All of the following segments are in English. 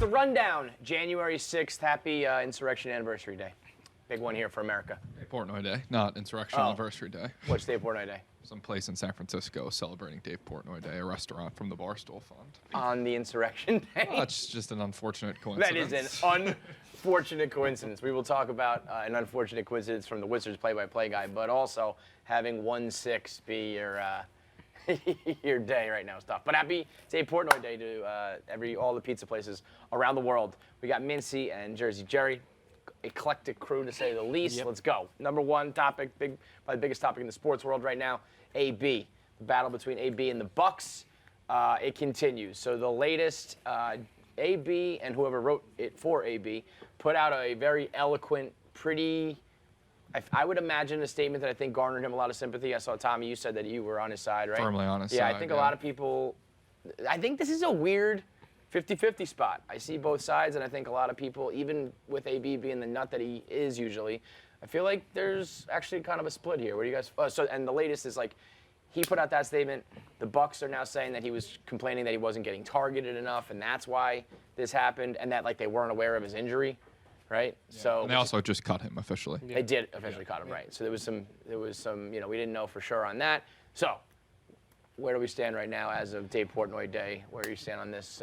rundown. January 6th, happy Insurrection Anniversary Day. Big one here for America. Dave Portnoy Day, not Insurrection Anniversary Day. What's Dave Portnoy Day? Some place in San Francisco celebrating Dave Portnoy Day, a restaurant from the Barstool Fund. On the Insurrection Day? Oh, it's just an unfortunate coincidence. That is an unfortunate coincidence. We will talk about an unfortunate coincidence from the Wizards play-by-play guy, but also having 1-6 be your your day right now is tough. But happy Dave Portnoy Day to all the pizza places around the world. We got Mincy and Jersey Jerry. Eclectic crew, to say the least. Yep. Let's go. Number one topic, probably the biggest topic in the sports world right now, AB. The battle between AB and the Bucks. It continues. So the latest, AB and whoever wrote it for AB put out a very eloquent, pretty, I would imagine a statement that I think garnered him a lot of sympathy. I saw, Tommy, you said that you were on his side, right? Firmly on his side. side. I think a lot of people, I think this is a weird 50-50 spot. I see both sides, and I think a lot of people, even with AB being the nut that he is usually, I feel like there's actually kind of a split here. What do you guys? And the latest is like, he put out that statement. The Bucks are now saying that he was complaining that he wasn't getting targeted enough, and that's why this happened, and that like they weren't aware of his injury, right? Yeah. So and they also just cut him officially. They did officially cut him, right? So there was some, we didn't know for sure on that. So where do we stand right now as of Dave Portnoy Day? Where do you stand on this?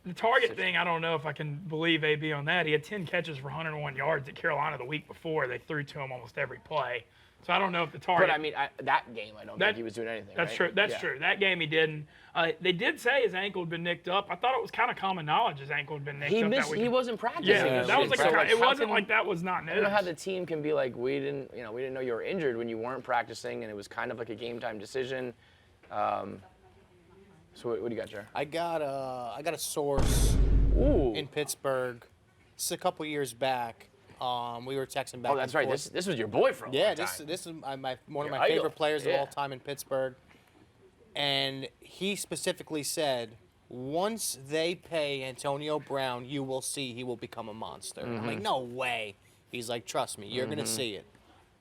The target thing, I don't know if I can believe AB on that. He had 10 catches for 101 yards at Carolina the week before. They threw to him almost every play. So I don't know if the target. But I mean, that game, I don't think he was doing anything. That's right? true. That's true. That game he didn't. They did say his ankle had been nicked up. I thought it was kind of common knowledge his ankle had been nicked up that week. He wasn't practicing. Yeah, that was like it wasn't like that was not news. I don't know how the team can be like, we didn't know you were injured when you weren't practicing, and it was kind of like a game time decision. So what do you got, Jer? I got a source in Pittsburgh. This is a couple years back. We were texting back. Oh, that's right. This was your boy from. Yeah, this is one of my favorite players of all time in Pittsburgh. And he specifically said, once they pay Antonio Brown, you will see he will become a monster. I'm like, no way. He's like, trust me, you're gonna see it.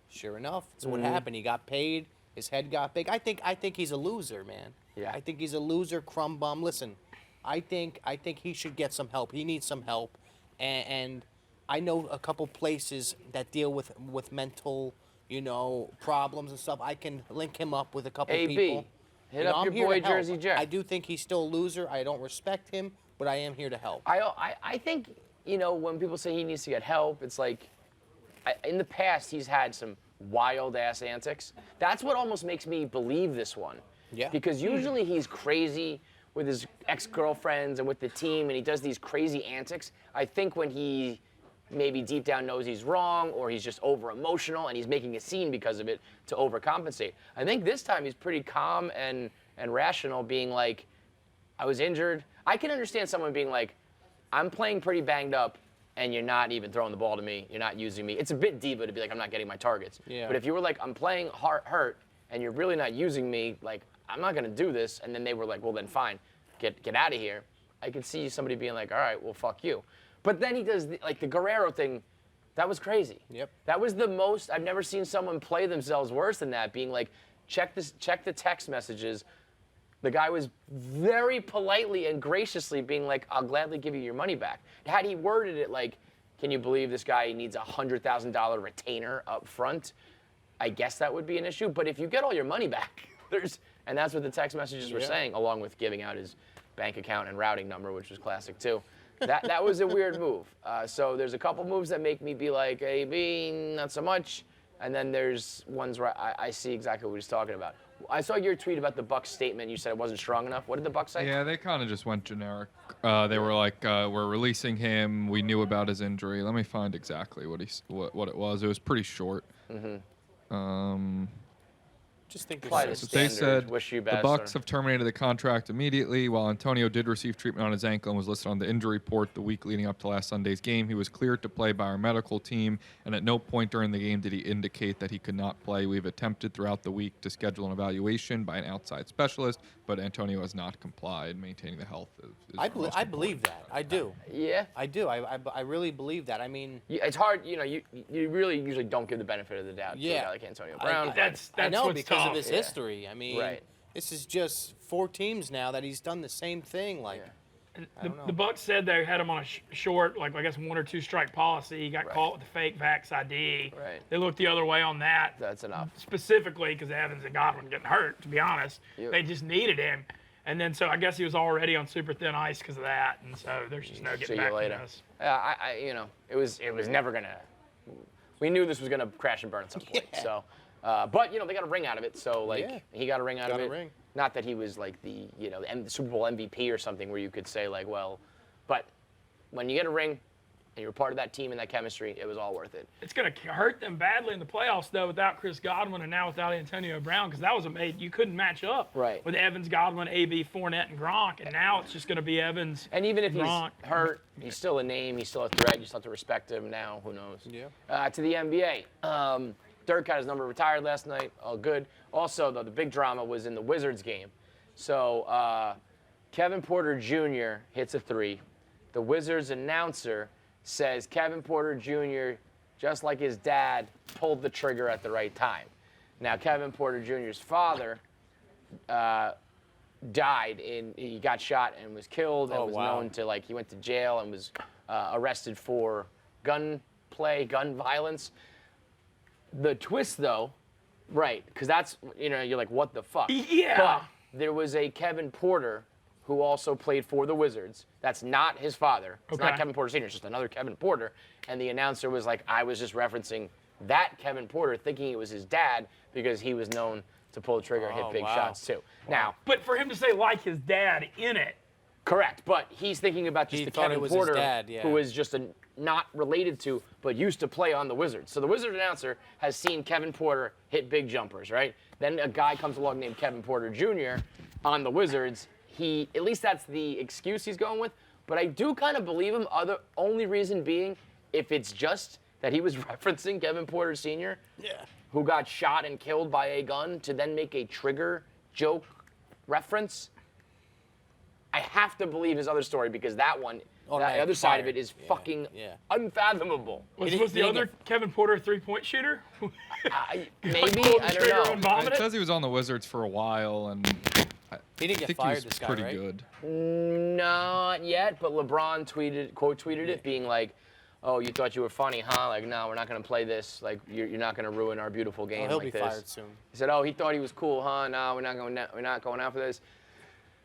Sure enough, that's what happened. He got paid. His head got big. I think he's a loser, man. Yeah. I think he's a loser, crumb bum. Listen, I think he should get some help. He needs some help, and I know a couple places that deal with mental, problems and stuff. I can link him up with a couple people. Hit up your boy Jersey Jeff. I do think he's still a loser. I don't respect him, but I am here to help. I think, when people say he needs to get help, it's like, in the past he's had some wild-ass antics. That's what almost makes me believe this one. Yeah. Because usually he's crazy with his ex-girlfriends and with the team, and he does these crazy antics. I think when he maybe deep down knows he's wrong, or he's just over-emotional and he's making a scene because of it to overcompensate. I think this time he's pretty calm and rational, being like, I was injured. I can understand someone being like, I'm playing pretty banged up, and you're not even throwing the ball to me. You're not using me. It's a bit diva to be like, I'm not getting my targets. Yeah. But if you were like, I'm playing hurt, and you're really not using me, like, I'm not going to do this, and then they were like, well, then fine, get out of here. I could see somebody being like, all right, well, fuck you. But then he does, the Guerrero thing, that was crazy. Yep. That was the most, I've never seen someone play themselves worse than that, being like, check the text messages. The guy was very politely and graciously being like, I'll gladly give you your money back. Had he worded it like, can you believe this guy needs a $100,000 retainer up front? I guess that would be an issue. But if you get all your money back, and that's what the text messages were saying, along with giving out his bank account and routing number, which was classic too. That was a weird move. So there's a couple moves that make me be like, AB, not so much. And then there's ones where I see exactly what he's talking about. I saw your tweet about the Bucks statement. You said it wasn't strong enough. What did the Bucks say? Yeah, they kind of just went generic. They were like, we're releasing him. We knew about his injury. Let me find exactly what it was. It was pretty short. Just think they said the Bucks have terminated the contract immediately. While Antonio did receive treatment on his ankle and was listed on the injury report the week leading up to last Sunday's game, he was cleared to play by our medical team, and at no point during the game did he indicate that he could not play. We've attempted throughout the week to schedule an evaluation by an outside specialist, but Antonio has not complied. Maintaining the health is I believe that. I do. Yeah? I do. I really believe that. I mean, it's hard, you really usually don't give the benefit of the doubt to a guy like Antonio Brown. I know what's because tough. of his history. I mean, Right. this is just 4 teams now that he's done the same thing. The Bucs said they had him on a short, like I guess 1 or 2 strike policy. He got caught with the fake vax ID. Right. They looked the other way on that. That's enough. Specifically because Evans and Godwin getting hurt. To be honest, they just needed him. And then so I guess he was already on super thin ice because of that. And so there's just no getting back from this. It was never gonna. We knew this was gonna crash and burn at some point. So, but they got a ring out of it. So he got a ring out of it. Not that he was like the Super Bowl MVP or something where you could say like, well, but when you get a ring and you're part of that team and that chemistry, it was all worth it. It's going to hurt them badly in the playoffs though without Chris Godwin and now without Antonio Brown because that was you couldn't match up with Evans, Godwin, AB, Fournette, and Gronk, and now it's just going to be Evans. And even if Gronk. he's hurt, he's still a name, he's still a threat. You still have to respect him. Now, who knows? Yeah. To the NBA. Dirk got his number retired last night. All good. Also, though, the big drama was in the Wizards game. So Kevin Porter Jr. hits a 3. The Wizards announcer says Kevin Porter Jr., just like his dad, pulled the trigger at the right time. Now, Kevin Porter Jr.'s father died. He got shot and was killed and was known to, he went to jail and was arrested for gun violence. The twist, though, right, because that's, you're like, what the fuck? Yeah. But there was a Kevin Porter who also played for the Wizards. That's not his father. It's not Kevin Porter Sr., it's just another Kevin Porter. And the announcer was like, I was just referencing that Kevin Porter, thinking it was his dad because he was known to pull the trigger and hit big shots, too. Now, but for him to say like his dad in it. Correct, but he's thinking about just the Kevin Porter who is just not related to, but used to play on the Wizards. So the Wizard announcer has seen Kevin Porter hit big jumpers, right? Then a guy comes along named Kevin Porter Jr. on the Wizards. At least that's the excuse he's going with, but I do kind of believe him. Only reason being, if it's just that he was referencing Kevin Porter Sr., who got shot and killed by a gun, to then make a trigger joke reference, I have to believe his other story because that one, the other side of it is fucking unfathomable. Was the other Kevin Porter a 3-point shooter? Maybe, I don't know. It says he was on the Wizards for a while, and he didn't get fired, this guy, pretty right? good. Not yet, but LeBron quote tweeted it, being like, "Oh, you thought you were funny, huh? Like, no, we're not gonna play this. Like, you're not gonna ruin our beautiful game he'll like be this." Fired soon. He said, "Oh, he thought he was cool, huh? No, we're not going out for this.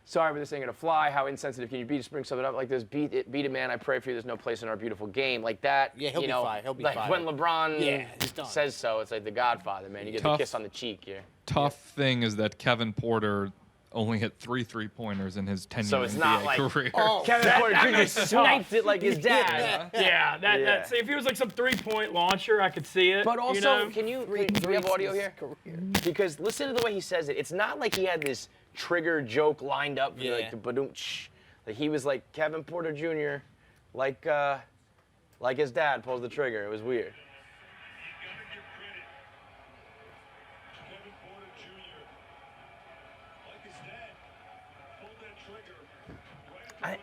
Sorry, but this ain't gonna fly. How insensitive can you be to bring something up like this? Beat it, man. I pray for you. There's no place in our beautiful game like that." Yeah, he'll be fired. He'll be fired. When LeBron says so, it's like the Godfather, man. You get the kiss on the cheek here. Tough thing is that Kevin Porter only hit 3 3-pointers in his 10-year NBA career. Kevin Porter Jr. sniped it like his dad. That's if he was like some 3-point launcher, I could see it. But also, do we have audio here? Because listen to the way he says it. It's not like he had this trigger joke lined up for like the badoom. Like he was like Kevin Porter Jr. like his dad pulls the trigger. It was weird.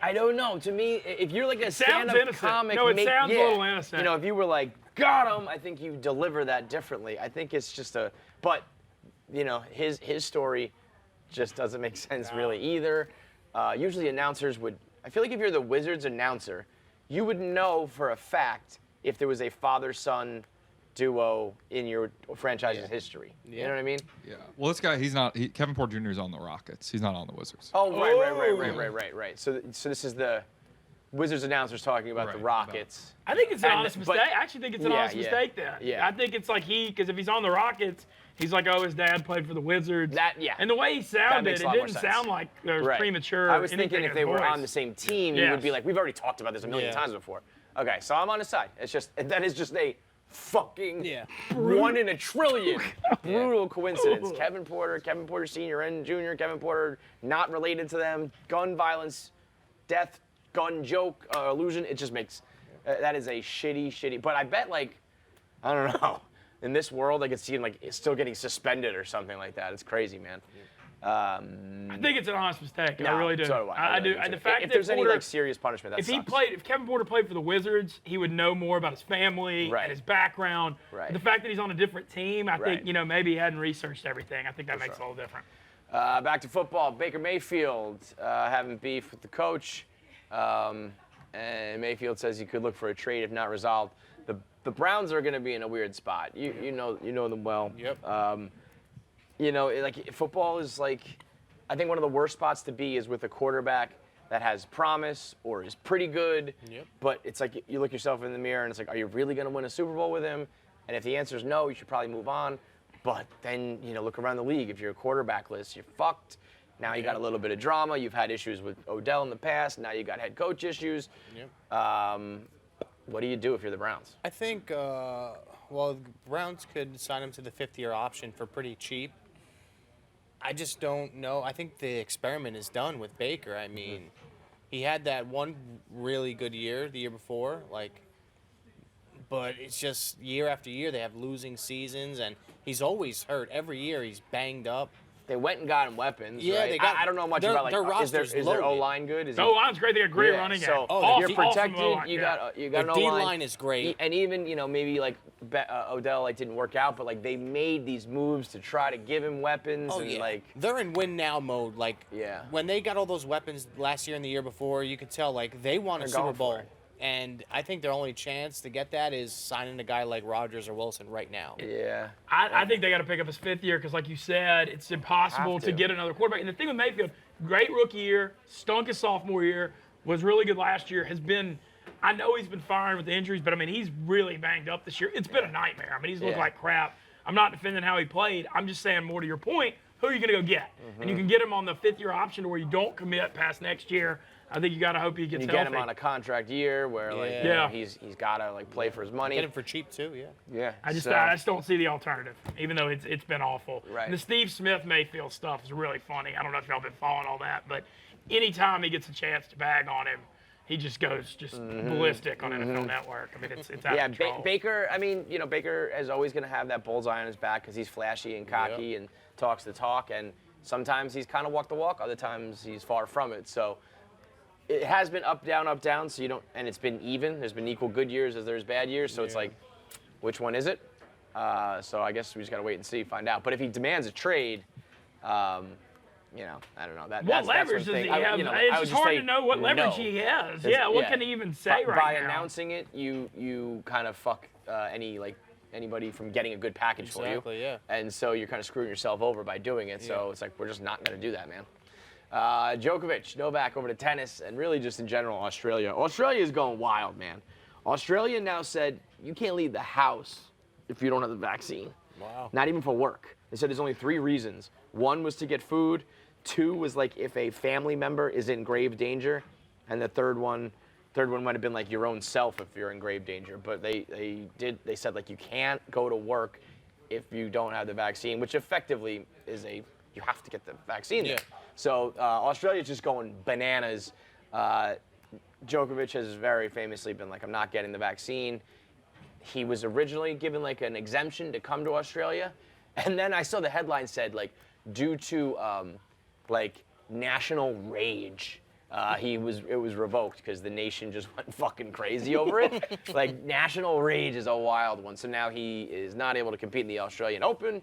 I don't know. To me, if you're like a stand-up comic, no, it sounds a little innocent. If you were like, got him, I think you deliver that differently. I think it's just but his story just doesn't make sense really either. Usually announcers I feel like if you're the Wizards announcer, you would know for a fact if there was a father-son duo in your franchise's history. You know what I mean? Yeah. Well, this guy, Kevin Porter Jr. is on the Rockets. He's not on the Wizards. Oh, right. So this is the Wizards announcers talking about the Rockets. I think it's an honest mistake. I actually think it's an honest mistake there. Yeah. I think it's like because if he's on the Rockets, he's like, oh, his dad played for the Wizards. And the way he sounded, it didn't sound like there was premature. I was thinking if they were on the same team, you would be like, we've already talked about this a million times before. Okay, so I'm on his side. That is just a fucking 1 in a trillion brutal coincidence. Kevin Porter Sr. and Jr., Kevin Porter not related to them, gun violence, death, gun joke, illusion. It just makes that is a shitty. But I bet I don't know. In this world, I could see him still getting suspended or something like that. It's crazy, man. I think it's an honest mistake. I really do. So do I. I do. The fact if that there's Porter, any serious punishment, that sucks. If Kevin Porter played for the Wizards, he would know more about his family and his background. Right. The fact that he's on a different team, I think maybe he hadn't researched everything. I think that makes it a little different. Back to football. Baker Mayfield having beef with the coach. And Mayfield says he could look for a trade if not resolved. The Browns are going to be in a weird spot. You know them well. Yep. Like football is like, I think one of the worst spots to be is with a quarterback that has promise or is pretty good. Yep. But it's like you look yourself in the mirror and it's like, are you really going to win a Super Bowl with him? And if the answer is no, you should probably move on. But then, look around the league. If you're quarterbackless, you're fucked. Now you got a little bit of drama. You've had issues with Odell in the past. Now you got head coach issues. Yep. What do you do if you're the Browns? I think, the Browns could sign him to the 5th-year option for pretty cheap. I just don't know. I think the experiment is done with Baker. I mean, he had that one really good year the year before, but it's just year after year they have losing seasons, and he's always hurt. Every year he's banged up. They went and got him weapons. Yeah, right? they got. I don't know much about their is their loaded. O-line good? The O-line's great. They got great running game. So you're Awesome protected. O-line, You got an The O-line. D-line is great. And even maybe like Odell didn't work out, but like they made these moves to try to give him weapons they're in win now mode. Yeah. When they got all those weapons last year and the year before, you could tell they want a They're Super going for Bowl. it. And I think their only chance to get that is signing a guy like Rodgers or Wilson right now. Yeah. I think they got to pick up his 5th year because, like you said, it's impossible Have to to. get another quarterback. And the thing with Mayfield, great rookie year, stunk his sophomore year, was really good last year, I know he's been firing with the injuries, but, he's really banged up this year. It's been a nightmare. He's looked like crap. I'm not defending how he played. I'm just saying, more to your point, who are you going to go get? And you can get him on the 5th-year option to where you don't commit past next year. I think you got to hope he gets You healthy. get him on a contract year where he's got to play for his money. Get him for cheap too, yeah. Yeah. I just don't see the alternative, even though it's been awful. Right. And the Steve Smith Mayfield stuff is really funny. I don't know if y'all been following all that, but anytime he gets a chance to bag on him, he just goes ballistic on NFL Network. It's out of control. Baker. Baker is always going to have that bullseye on his back because he's flashy and cocky and talks the talk. And sometimes he's kind of walk the walk. Other times he's far from it. So it has been up, down. So and it's been even. There's been equal good years as there's bad years. So it's like, which one is it? So I guess we just got to wait and see, find out. But if he demands a trade, I don't know. What leverage does he have? It's just hard to know what leverage he has. What can he even say right now? By announcing it, you kind of fuck anybody from getting a good package for you. Exactly, yeah. And so you're kind of screwing yourself over by doing it. So it's like, we're just not going to do that, man. Djokovic, Novak over to tennis, and really just in general, Australia. Australia is going wild, man. Australia now said you can't leave the house if you don't have the vaccine. Wow. Not even for work. They said there's only 3 reasons. 1 was to get food. 2 was like if a family member is in grave danger, and the third one might have been like your own self if you're in grave danger. But they said like you can't go to work if you don't have the vaccine, which effectively is you have to get the vaccine. Yeah. So Australia's just going bananas. Djokovic has very famously been like, I'm not getting the vaccine. He was originally given like an exemption to come to Australia, and then I saw the headline said like due to national rage, it was revoked because the nation just went fucking crazy over it. Like national rage is a wild one. So now he is not able to compete in the Australian Open,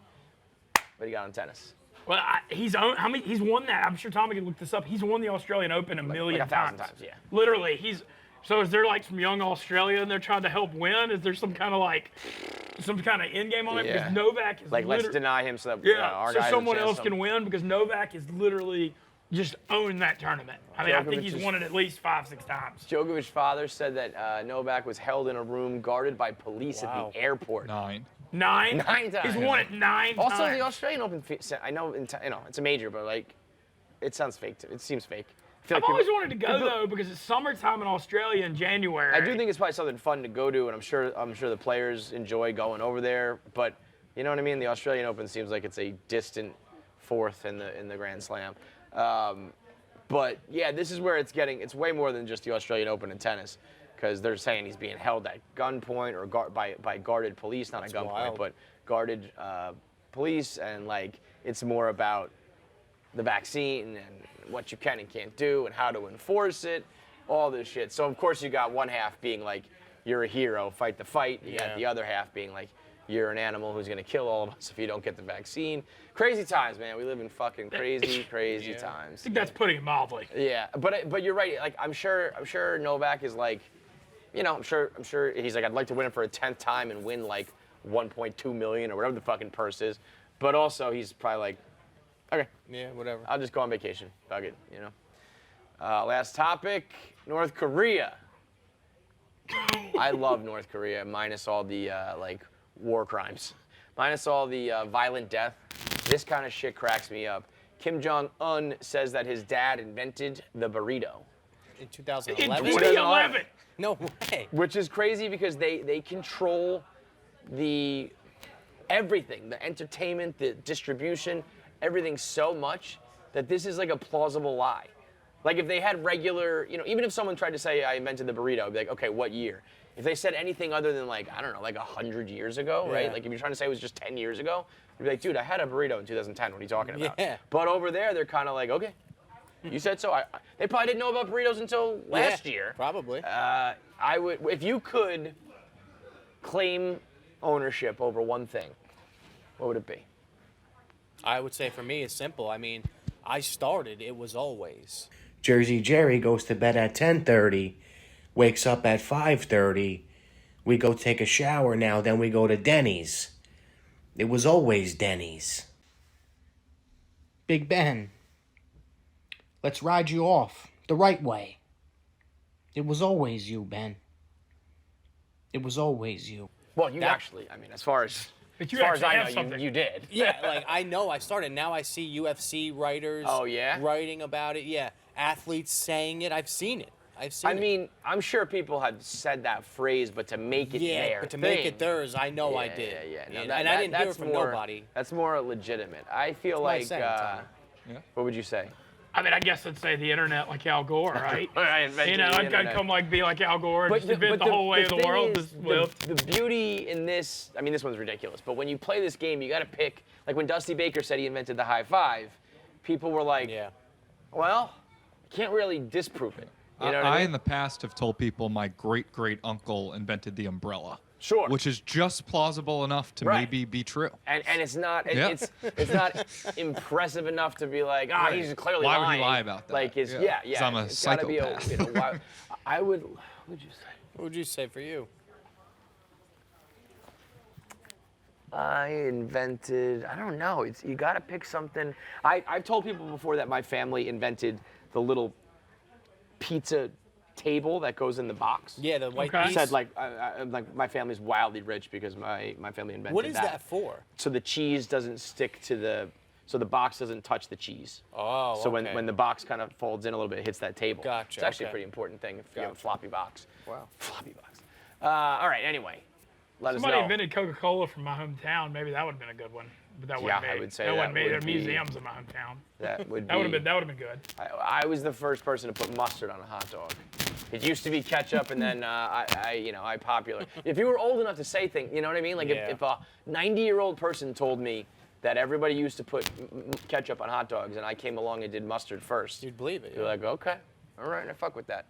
but he got on tennis. Well, he's won that. I'm sure Tommy can look this up. He's won the Australian Open a million like 1,000 times, yeah. Literally, So is there like some young Australia and they're trying to help win? Is there some kind of end game on it? Yeah. Because Novak is let's deny him so that our so guys someone have a chance else can win because Novak is literally just owned that tournament. I think he's won it at least 5-6 times. Djokovic's father said that Novak was held in a room guarded by police at the airport. 9. 9 times. He's won it 9 Also, times. the Australian Open, I know, it's a major, but it sounds fake. It seems fake. I've always wanted to go though because it's summertime in Australia in January. I do think it's probably something fun to go to, and I'm sure the players enjoy going over there. But you know what I mean? The Australian Open seems like it's a distant 4th in the Grand Slam. But yeah, this is where it's way more than just the Australian Open in tennis, because they're saying he's being held at gunpoint or by guarded police, not at gunpoint, but guarded police, and it's more about the vaccine and what you can and can't do and how to enforce it, all this shit. So of course you got one half being like, you're a hero, fight the fight. You got the other half being like, you're an animal who's going to kill all of us if you don't get the vaccine. Crazy times, man. We live in fucking crazy times. I think that's putting it mildly. Yeah, but you're right. Like I'm sure Novak is like, I'm sure he's like, I'd like to win it for a 10th time and win like 1.2 million or whatever the fucking purse is. But also he's probably like, okay, Yeah, whatever. I'll just go on vacation. Fuck it, Last topic, North Korea. I love North Korea, minus all the war crimes, minus all the violent death. This kind of shit cracks me up. Kim Jong-un says that his dad invented the burrito. In 2011? In 2011. No way. Which is crazy because they control everything, the entertainment, the distribution, everything so much that this is like a plausible lie. Like if they had regular, even if someone tried to say I invented the burrito, I'd be like, okay, what year? If they said anything other than like, I don't know, like 100 years ago, right? Like if you're trying to say it was just 10 years ago, you'd be like, dude, I had a burrito in 2010. What are you talking about? Yeah. But over there, they're kind of like, okay, you said so. They probably didn't know about burritos until last year. Probably. I would, if you could claim ownership over one thing, what would it be? I would say for me, it's simple. I mean, I started, it was always. Jersey Jerry goes to bed at 10:30, wakes up at 5:30. We go take a shower now, then we go to Denny's. It was always Denny's. Big Ben, let's ride you off the right way. It was always you, Ben. It was always you. Well, actually, I mean, as far as But you as far as actually I have know, something. you did. Yeah, like I know I started. Now I see UFC writers writing about it. Yeah, athletes saying it. I've seen it. I mean, I'm sure people have said that phrase, but to make it their but to thing, make it theirs, I know I did. Yeah. No, and I didn't hear it from nobody. That's more legitimate. I feel my like. second time. What would you say? I mean, I guess I'd say the internet like Al Gore, right? I invented the I'd internet. come be like Al Gore and just invent the whole way of the thing world. is, the beauty in this, I mean, this one's ridiculous, but when you play this game, you got to pick. Like when Dusty Baker said he invented the high five, people were like, well, can't really disprove it. You know what I mean? in the past have told people my great uncle invented the umbrella. Sure. Which is just plausible enough to maybe be true. And it's not it's not impressive enough to be like, he's clearly lying. Why would he lie about that? Like Because I'm a it's gotta be psychopath. why, I would. What would you say? What would you say for you? I invented. I don't know. You got to pick something. I've told people before that my family invented the little pizza table that goes in the box. Yeah, the white Okay. piece. Said like my family's wildly rich because my family invented that. What is that for? So the cheese doesn't stick to so the box doesn't touch the cheese. Oh, So okay. when the box kind of folds in a little bit, it hits that table. Gotcha, It's actually a okay. pretty important thing if you have a floppy box. Wow. Floppy box. All right. Anyway, let Somebody us know. invented Coca-Cola from my hometown. Maybe that would have been a good one. But that wouldn't be. I would say that that wouldn't be. There are would be- museums in my hometown. That would That would have been good. I was the first person to put mustard on a hot dog. It used to be ketchup, and then I popular. If you were old enough to say things, you know what I mean? Like if a 90-year-old person told me that everybody used to put ketchup on hot dogs, and I came along and did mustard first, You'd believe it. you're like, okay, all right, I fuck with that.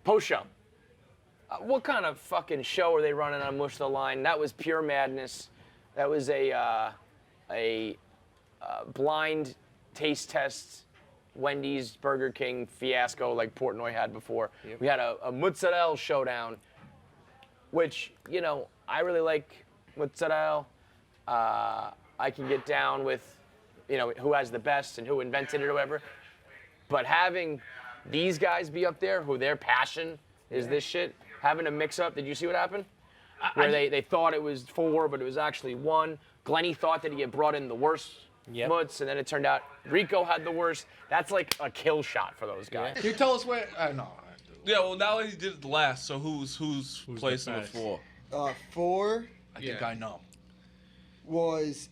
Post show. What kind of fucking show are they running on Mush the Line? That was pure madness. That was a blind taste test, Wendy's, Burger King fiasco like Portnoy had before. Yep. We had a mozzarella showdown, which, I really like mozzarella. I can get down with, who has the best and who invented it or whatever. But having these guys be up there, who their passion is this shit, having a mix-up. Did you see what happened? Where they thought it was 4, but it was actually 1. Glenny thought that he had brought in the worst mutts, and then it turned out Rico had the worst. That's like a kill shot for those guys. Can you tell us where? No. Yeah, well, now he did it last, so who's placing the 4? 4 I think I know. was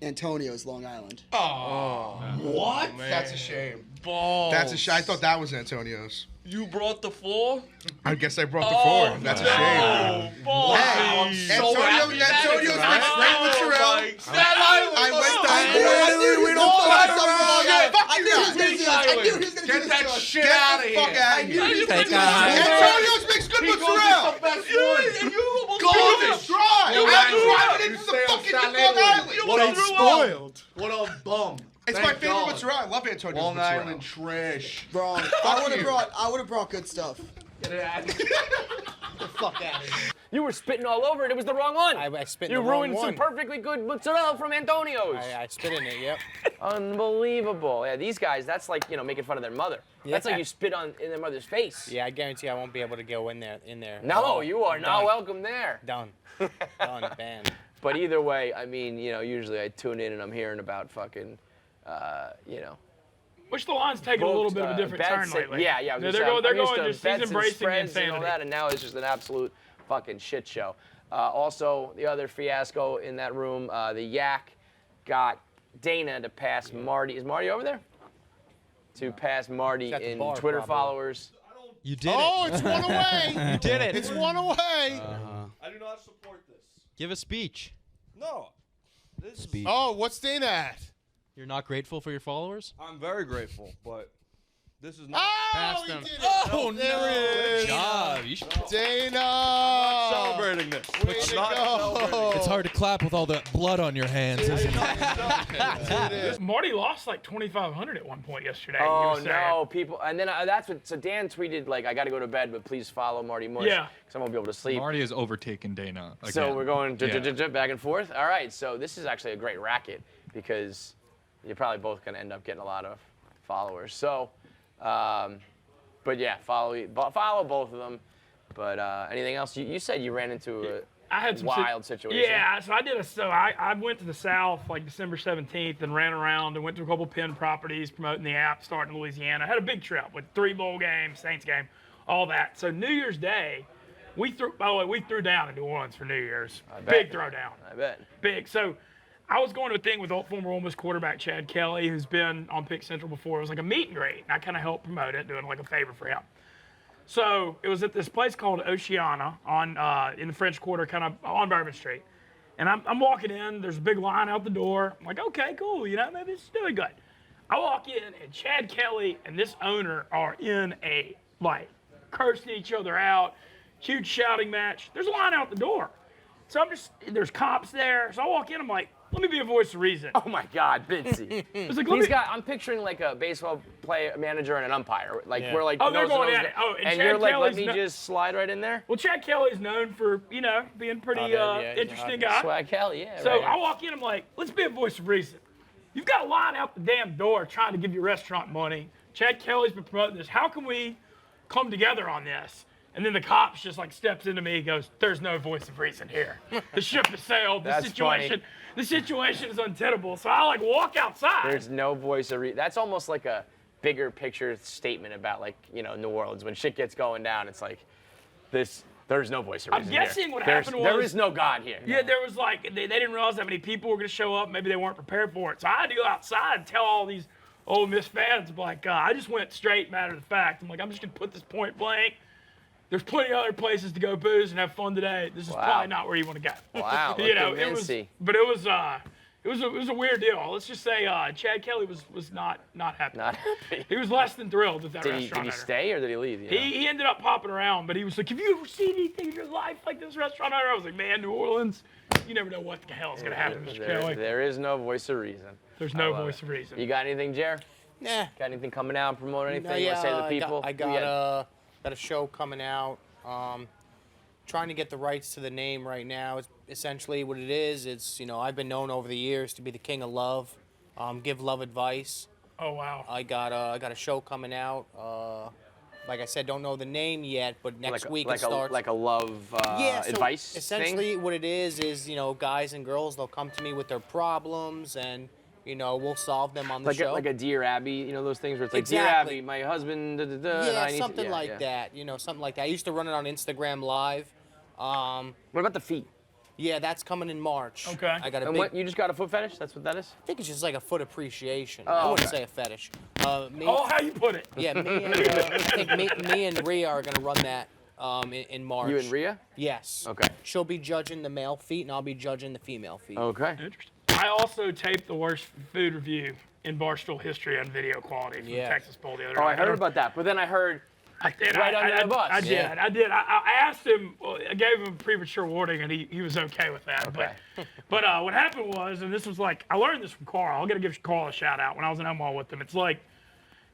Antonio's Long Island. What? That's a shame. Balls. That's a shame. I thought that was Antonio's. You brought the 4? I guess I brought the 4. That's a shame. Balls. Hey, Antonio's mixed great mozzarella. I went We don't talk about Long Island. I knew he was Snake gonna do Island. this. Get that shit out of here. Fuck out of here. Take a hike. Antonio's mixed good He goes mozzarella. with the best one. And you almost gorgeous. I'm driving into the fucking Long Island. What a spoiled. What a bum. It's my favorite material. I love Antonio's Long material. Island trash. Wrong. I would have brought good stuff. Get the fuck out of here. You were spitting all over it. It was the wrong one. I spit in You the wrong ruined some one. perfectly good mozzarella from Antonio's. I spit in it, yep. Unbelievable. Yeah, these guys, that's like, making fun of their mother. That's Yeah. like you spit in their mother's face. Yeah, I guarantee I won't be able to go in there. No, you are not Done. welcome there. Done. Done. Banned. But either way, I mean, usually I tune in and I'm hearing about fucking, Which the line's taking a little bit of a different turn lately. Yeah. They're going just, he's embracing the and all insanity. that, and now it's just an absolute fucking shit show. Also, the other fiasco in that room, the Yak got Dana to pass Marty. Is Marty over there? To pass Marty He's at the in bar, Twitter probably. followers. You did it. Oh, it's one away. You did it. It's one away. I do not support this. Give a speech. No. This is, Oh, what's Dana at? You're not grateful for your followers? I'm very grateful, but this is not. Oh, he him. did it. Oh, there it is. Job. You should. Dana. Celebrating this. Way I'm to not go. celebrating It's hard to clap with all the blood on your hands, isn't it? Marty lost like 2,500 at one point yesterday. he Oh, was saying. no, people. And then so Dan tweeted, like, I got to go to bed, but please follow Marty Mush. Yeah. Because I won't be able to sleep. Marty has overtaken Dana again. So we're going Yeah. back and forth. All right, so this is actually a great racket because you're probably both going to end up getting a lot of followers. So, but yeah, follow both of them. But anything else? You said you ran into I had some wild situation. Yeah, so I went to the South like December 17th and ran around and went to a couple Penn properties promoting the app, starting in Louisiana. I had a big trip with 3 bowl games, Saints game, all that. So New Year's Day, we threw down in New Orleans for New Year's. Big throwdown. I bet. Big. So I was going to a thing with former Ole Miss quarterback Chad Kelly, who's been on Pick Central before. It was like a meet and greet, and I kind of helped promote it, doing like a favor for him. So it was at this place called Oceana in the French Quarter, kind of on Bourbon Street. And I'm walking in. There's a big line out the door. I'm like, okay, cool. Maybe it's doing good. I walk in, and Chad Kelly and this owner are in a, cursing each other out, huge shouting match. There's a line out the door. So there's cops there. So I walk in. I'm like, let me be a voice of reason. Oh my God, Vincy. It's like, I'm picturing like a baseball manager and an umpire. Like Yeah. we're like, Oh, they're nose to going nose at it. Oh, and and Chad you're like, let Kelly's me just slide right in there. Well, Chad Kelly's known for, being pretty interesting guy. Swag Kelly, yeah. So right. I walk in, I'm like, let's be a voice of reason. You've got a line out the damn door trying to give you restaurant money. Chad Kelly's been promoting this. How can we come together on this? And then the cops just steps into me and goes, there's no voice of reason here. The ship has sailed. That's funny. The situation is untenable. So I walk outside. There's no voice of reason. That's almost like a bigger picture statement about New Orleans. When shit gets going down, it's like this. There's no voice of reason. I'm guessing here. what happened was there is no God here. Yeah, there was they didn't realize how many people were going to show up. Maybe they weren't prepared for it. So I had to go outside and tell all these Ole Miss fans, I just went straight matter of fact. I'm like, I'm just going to put this point blank. There's plenty of other places to go booze and have fun today. This is probably not where you want to go. Wow. It was a weird deal. Let's just say Chad Kelly was not happy. Not happy. He was less than thrilled with that Did restaurant he owner. stay or did he leave? He ended up popping around, but he was like, have you ever seen anything in your life like this restaurant owner? I was like, man, New Orleans, you never know what the hell is going to happen, Mr. Kelly. There is no voice of reason. There's no voice of reason. You got anything, Jer? Nah. Got anything coming out, promote anything? No, You want to say to the people? I got a show coming out. Trying to get the rights to the name right now. It's essentially what it is. It's I've been known over the years to be the king of love, give love advice. Oh wow. I got a show coming out. Like I said, don't know the name yet, but next week it starts. Like a love advice so essentially thing? what it is guys and girls, they'll come to me with their problems and we'll solve them on the show. Like a Dear Abby, those things where it's like, Exactly. Dear Abby, my husband, da-da-da. Yeah, and something like that. Something like that. I used to run it on Instagram Live. What about the feet? Yeah, that's coming in March. Okay. I got a And big. what, you just got a foot fetish? That's what that is? I think it's just like a foot appreciation. Oh, I wouldn't okay. say a fetish. Me, Oh, how you put it. yeah, I think me and Rhea are gonna run that in March. You and Rhea? Yes. Okay. She'll be judging the male feet, and I'll be judging the female feet. Okay. Interesting. I also taped the worst food review in Barstool history on video quality from the Yeah. Texas Bowl the other Oh, night. I heard about that. But then I heard I did. Right under the bus. I did. I asked him. Well, I gave him a premature warning, and he was okay with that. Okay. But what happened was, and this was like, I learned this from Carl. I'm gonna give Carl a shout out when I was in Omaha with him. It's like,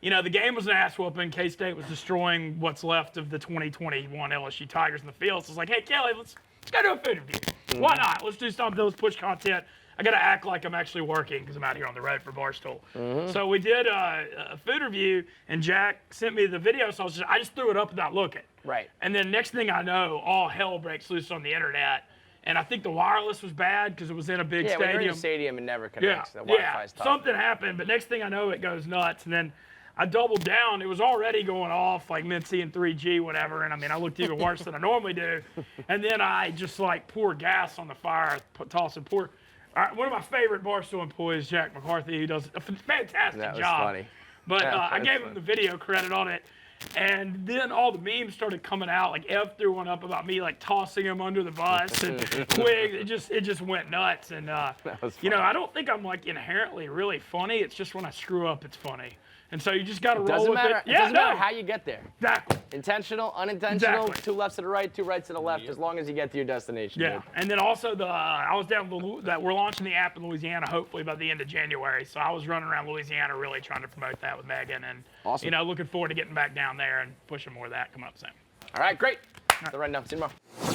you know, the game was an ass whooping. K-State was destroying what's left of the 2021 LSU Tigers in the field. So it's like, hey, Kelly, let's go do a food review. Why not? Let's do something. Let's push content. I got to act like I'm actually working because I'm out here on the road for Barstool. So we did a food review, and Jack sent me the video, so I just threw it up without looking. Right. And then next thing I know, all hell breaks loose on the internet. And I think the wireless was bad because it was in a big stadium. Yeah, when you're in a stadium, it never connects. The Wi-Fi's tough. Something happened, but next thing I know, it goes nuts. And then I doubled down. It was already going off, like Mincy and 3G, whatever. And I mean, I looked even worse than I normally do. And then I just like poured gas on the fire, tossing pour. All right, one of my favorite Barstool employees, Jack McCarthy, who does a fantastic That was job. funny. But I gave him the video credit on it. And then all the memes started coming out. Like Ev threw one up about me like tossing him under the bus, and Quig, it just went nuts. And you know, I don't think I'm like inherently really funny. It's just when I screw up, it's funny. And so you just got to roll with it. It doesn't matter how you get there. Exactly. Intentional, unintentional, Exactly. 2 lefts to the right, 2 rights to the left, as long as you get to your destination. Yeah, Dude. and then also I was down that we're launching the app in Louisiana hopefully by the end of January. So I was running around Louisiana really trying to promote that with Megan, and Awesome. you know, looking forward to getting back down there and pushing more of that coming up soon. All right, great. The rundown. See you tomorrow.